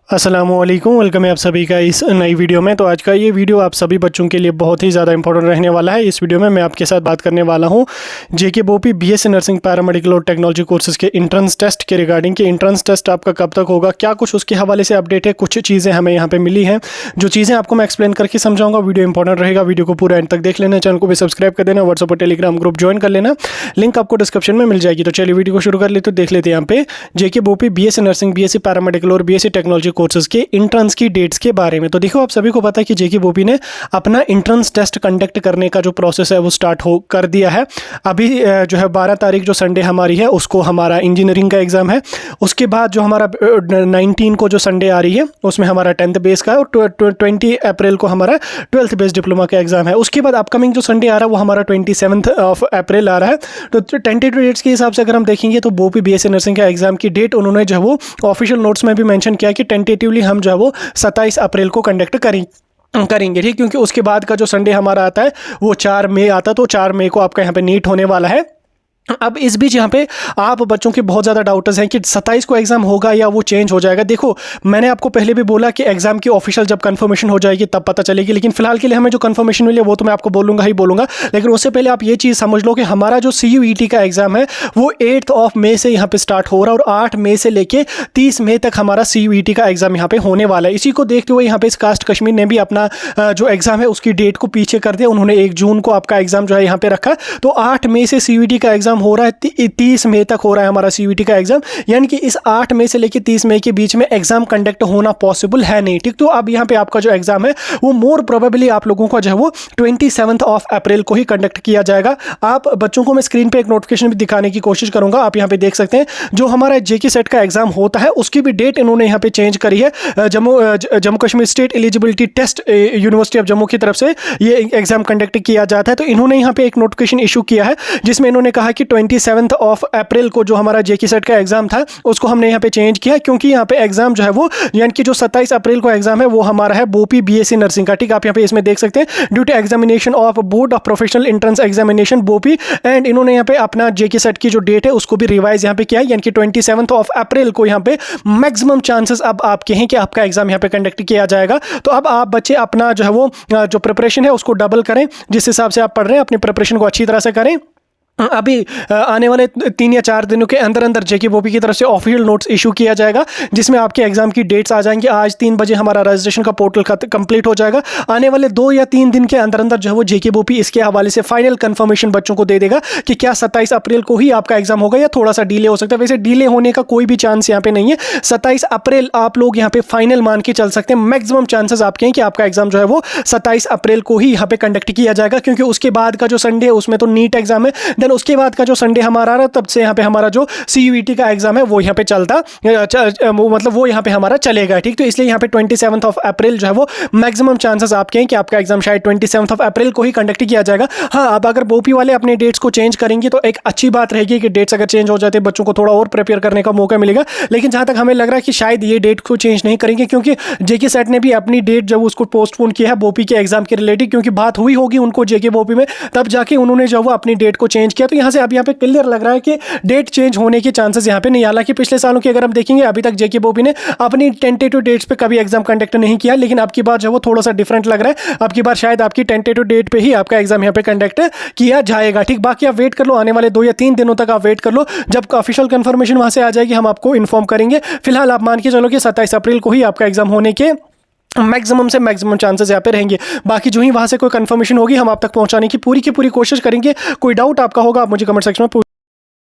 अस्सलामुअलैकुम, वेलकम है आप सभी का इस नई वीडियो में। तो आज का ये वीडियो आप सभी बच्चों के लिए बहुत ही ज़्यादा इंपॉर्टेंट रहने वाला है। इस वीडियो में मैं आपके साथ बात करने वाला हूँ जेके बोपी बीएससी नर्सिंग पैरामेडिकल और टेक्नोलॉजी कोर्सेज़ के एंट्रेंस टेस्ट के रिगार्डिंग कि एंट्रेंस टेस्ट आपका कब तक होगा, क्या कुछ उसके हवाले से अपडेट है। कुछ चीज़ें हमें यहाँ पर मिली हैं, जो चीज़ें आपको मैं एक्सप्लेन करके समझाऊंगा। वीडियो इंपॉर्टेंट रहेगा, वीडियो को पूरा एंड तक देख लेना। चैनल को भी सब्सक्राइब कर देना, व्हाट्सएप और टेलीग्राम ग्रुप ज्वाइन कर लेना, लिंक आपको डिस्क्रिप्शन में मिल जाएगी। तो चलिए वीडियो को शुरू कर लेते, देख लेते हैं यहाँ पे जेके बोपी बीएससी नर्सिंग, बीएससी पैरामेडिकल और बीएससी टेक्नोलॉजी कोर्सेज़ के एंट्रेंस की डेट्स के बारे में। तो देखो, आप सभी को पता है कि जेके बोपी ने अपना एंट्रेंस टेस्ट कंडक्ट करने का जो प्रोसेस है वो स्टार्ट हो कर दिया है। अभी जो है 12 तारीख जो संडे हमारी है उसको हमारा इंजीनियरिंग का एग्जाम है। उसके बाद जो हमारा 19 को जो संडे आ रही है उसमें हमारा 10th बेस का है, और 20 अप्रैल को हमारा 12th बेस डिप्लोमा का एग्जाम है। उसके बाद अपकमिंग जो संडे आ रहा है वो हमारा 27 अप्रैल आ रहा है। तो टेंटेटिव डेट्स के हिसाब से अगर हम देखेंगे तो बोपी बीएससी नर्सिंग का एग्जाम की डेट उन्होंने जो है वो ऑफिशियल नोट्स में भी मेंशन किया कि टेंटेटिवली हम जो है वो 27 अप्रैल को कंडक्ट करेंगे, ठीक। क्योंकि उसके बाद का जो संडे हमारा आता है वो 4 मई आता है, तो 4 मई को आपका यहाँ पे नीट होने वाला है। अब इस बीच यहाँ पे आप बच्चों के बहुत ज़्यादा डाउट्स हैं कि 27 को एग्ज़ाम होगा या वो चेंज हो जाएगा। देखो, मैंने आपको पहले भी बोला कि एग्ज़ाम की ऑफिशियल जब कंफर्मेशन हो जाएगी तब पता चलेगी, लेकिन फिलहाल के लिए हमें जो कंफर्मेशन मिली है वो तो मैं आपको बोलूँगा ही बोलूँगा। लेकिन उससे पहले आप ये चीज़ समझ लो कि हमारा जो CUET का एग्ज़ाम है वो 8 मई से यहाँ पर स्टार्ट हो रहा है, और 8 मई से लेकर 30 मई तक हमारा CUET का एग्ज़ाम यहाँ पर होने वाला है। इसी को देखते हुए यहाँ पे इस कास्ट कश्मीर ने भी अपना जो एग्ज़ाम है उसकी डेट को पीछे कर दिया। उन्होंने 1 जून को आपका एग्ज़ाम जो है यहाँ पे रखा। तो 8 मई से CUET का एग्ज़ाम हो रहा है, 30 मई तक हो रहा है हमारा CUET का एग्जाम। यानी कि इस 8 मई से लेकर 30 मई के बीच में एग्जाम कंडक्ट होना पॉसिबल है नहीं, ठीक। तो अब यहाँ पे आपका जो एग्जाम है वो मोर प्रोबेबली आप लोगों का जो है वो 27 अप्रैल को ही कंडक्ट किया जाएगा। आप बच्चों को मैं स्क्रीन पे एक नोटिफिकेशन भी दिखाने की कोशिश करूंगा। आप यहाँ पे देख सकते हैं जो हमारा जेके सेट का एग्जाम होता है उसकी भी डेट इन्होंने यहाँ पे चेंज करी है। Jammu Kashmir state eligibility test university of Jammu की तरफ से ये एग्जाम कंडक्ट किया जाता है। तो इन्होंने यहाँ पे एक नोटिफिकेशन इशू किया है जिसमें इन्होंने कहा कि 27 अप्रैल को जो हमारा जेके सेट का एग्जाम था उसको हमने यहाँ पे चेंज किया, क्योंकि यहाँ पे एग्जाम जो है वो यानी कि जो 27 अप्रैल को एग्जाम है वो हमारा है बोपी बीएससी नर्सिंग का, ठीक। आप यहाँ पे इसमें देख सकते हैं due to examination of board of professional entrance examination BOPEE, and इन्होंने यहाँ पे अपना जेके सेट की जो डेट है उसको भी रिवाइज यहाँ पे किया है। यानी कि 27 अप्रैल को यहाँ पे मैक्सिमम चांसेस अब आपके हैं कि आपका एग्जाम यहाँ पे कंडक्ट किया जाएगा। तो अब आप बच्चे अपना जो है वो जो प्रिपरेशन है उसको डबल करें, जिस हिसाब से आप पढ़ रहे हैं अपनी प्रिपरेशन को अच्छी तरह से करें। अभी आने वाले 3 या 4 दिनों के अंदर अंदर जेके बोपी की तरफ से ऑफिशियल नोट्स इशू किया जाएगा, जिसमें आपके एग्जाम की डेट्स आ जाएंगी। आज 3 बजे हमारा रजिस्ट्रेशन का पोर्टल कंप्लीट हो जाएगा। आने वाले 2 या 3 दिन के अंदर अंदर जो है वो जेके बोपी इसके हवाले से फाइनल कंफर्मेशन बच्चों को दे देगा कि क्या 27 अप्रैल को ही आपका एग्जाम होगा या थोड़ा सा डिले हो सकता है। वैसे डिले होने का कोई भी चांस यहाँ पे नहीं है। 27 अप्रैल आप लोग यहाँ पे फाइनल मान के चल सकते हैं। मैक्सिमम चांसेस आपके हैं कि आपका एग्जाम जो है वो 27 अप्रैल को ही यहाँ पे कंडक्ट किया जाएगा, क्योंकि उसके बाद का जो संडे है उसमें तो नीट एग्जाम है। देन उसके बाद का जो संडे हमारा रहा तब से यहाँ पे हमारा जो CUET का एग्जाम है वो यहाँ पे मतलब वो यहाँ पे हमारा चलेगा, ठीक। तो इसलिए यहाँ पे 27 अप्रैल जो है वो मैक्सिमम चांसेस आपके हैं कि आपका एग्जाम शायद 27 अप्रैल को ही कंडक्ट किया जाएगा। हाँ, अब अगर बोपी वाले अपने डेट्स को चेंज करेंगे तो एक अच्छी बात रहेगी कि डेट्स अगर चेंज हो जाते हैं बच्चों को थोड़ा और प्रिपेयर करने का मौका मिलेगा। लेकिन जहाँ तक हमें लग रहा है कि शायद ये डेट को चेंज नहीं करेंगे, क्योंकि जेके सेट ने भी अपनी डेट जब उसको पोस्टपोन किया है बोपी के एग्जाम के रिलेटेड, क्योंकि बात हुई होगी उनको जेके बोपी में, तब जाके उन्होंने जो वो अपनी डेट को चेंज किया। तो यहाँ से अब यहाँ पे क्लियर लग रहा है कि डेट चेंज होने के चांसेस यहाँ पे नहीं। हालांकि पिछले सालों की अगर हम देखेंगे अभी तक जेके बोपी ने अपनी टेंटेटिव डेट्स पे कभी एग्जाम कंडक्ट नहीं किया, लेकिन अब की बार जो वो थोड़ा सा डिफरेंट लग रहा है। अब की बार शायद आपकी टेंटेटिव डेट पे ही आपका एग्जाम यहाँ पे कंडक्ट किया जाएगा, ठीक। बाकी आप वेट कर लो, आने वाले 2 या 3 दिनों तक आप वेट कर लो, जब ऑफिशियल कंफर्मेशन वहां से आ जाएगी हम आपको इन्फॉर्म करेंगे। फिलहाल आप मान के चलो कि 27 अप्रैल को ही आपका एग्जाम होने के मैक्सिमम से मैक्सिमम चांसेस यहाँ पे रहेंगे। बाकी जो ही वहां से कोई कंफर्मेशन होगी हम आप तक पहुंचाने की पूरी कोशिश करेंगे। कोई डाउट आपका होगा आप मुझे कमेंट सेक्शन में